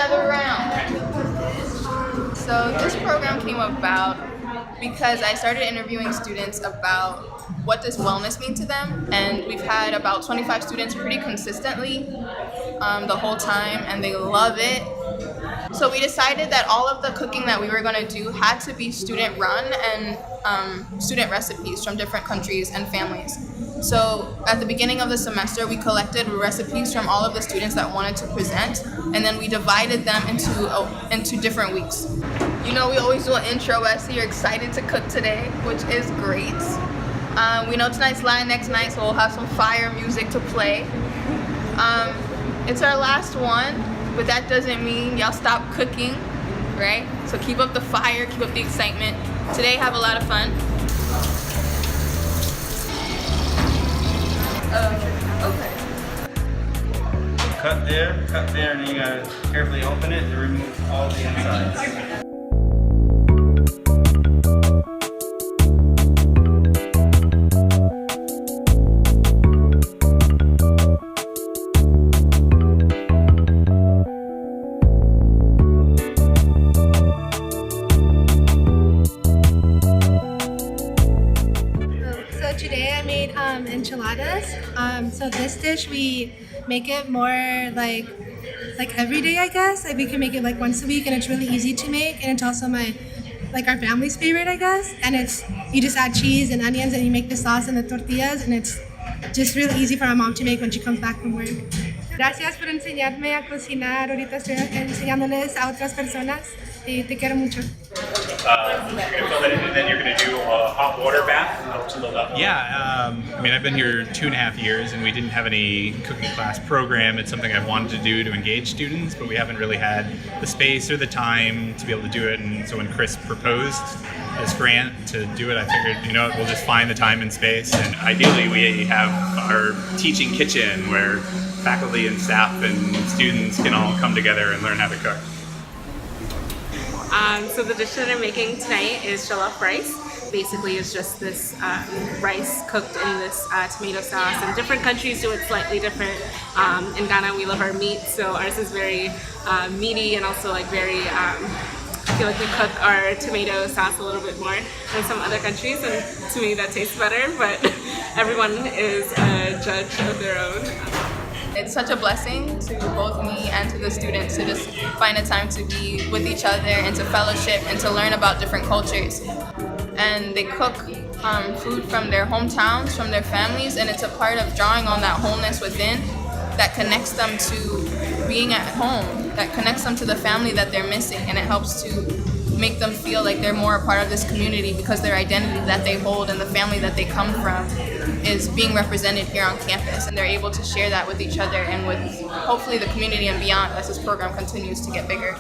another round. So this program came about because I started interviewing students about what does wellness mean to them, and we've had about 25 students pretty consistently the whole time, and they love it. So we decided that all of the cooking that we were going to do had to be student run and student recipes from different countries and families. So at the beginning of the semester, we collected recipes from all of the students that wanted to present, and then we divided them into different weeks. You know, we always do an intro as you're excited to cook today, which is great. We know tonight's live next night, so we'll have some fire music to play. It's our last one, but that doesn't mean y'all stop cooking, right? So keep up the fire, keep up the excitement. Today, have a lot of fun. Okay. Cut there, and then you gotta carefully open it to remove all the insides. Today I made enchiladas. So this dish we make it more like every day, I guess. Like we can make it like once a week, and it's really easy to make, and it's also our family's favorite, I guess. And it's you just add cheese and onions, and you make the sauce and the tortillas, and it's just really easy for my mom to make when she comes back from work. Gracias por enseñarme a cocinar. Ahorita estoy enseñándoles a otras personas. Y te quiero mucho. You're going to fill it in, and then you're going to do a hot water bath to build up. Yeah, I mean, I've been here 2.5 years, and we didn't have any cooking class program. It's something I've wanted to do to engage students, but we haven't really had the space or the time to be able to do it. And so when Chris proposed this grant to do it, I figured, you know what, we'll just find the time and space. And ideally, we have our teaching kitchen where faculty and staff and students can all come together and learn how to cook. So the dish that I'm making tonight is jollof rice. Basically, it's just this rice cooked in this tomato sauce, and different countries do it slightly different. In Ghana, we love our meat, so ours is very meaty and also like very. I feel like we cook our tomato sauce a little bit more than some other countries, and to me that tastes better. But everyone is a judge of their own. It's such a blessing to both me and to the students to just find a time to be with each other and to fellowship and to learn about different cultures. And they cook food from their hometowns, from their families, and it's a part of drawing on that wholeness within that connects them to being at home, that connects them to the family that they're missing, and it helps to make them feel like they're more a part of this community because their identity that they hold and the family that they come from is being represented here on campus, and they're able to share that with each other and with hopefully the community and beyond as this program continues to get bigger.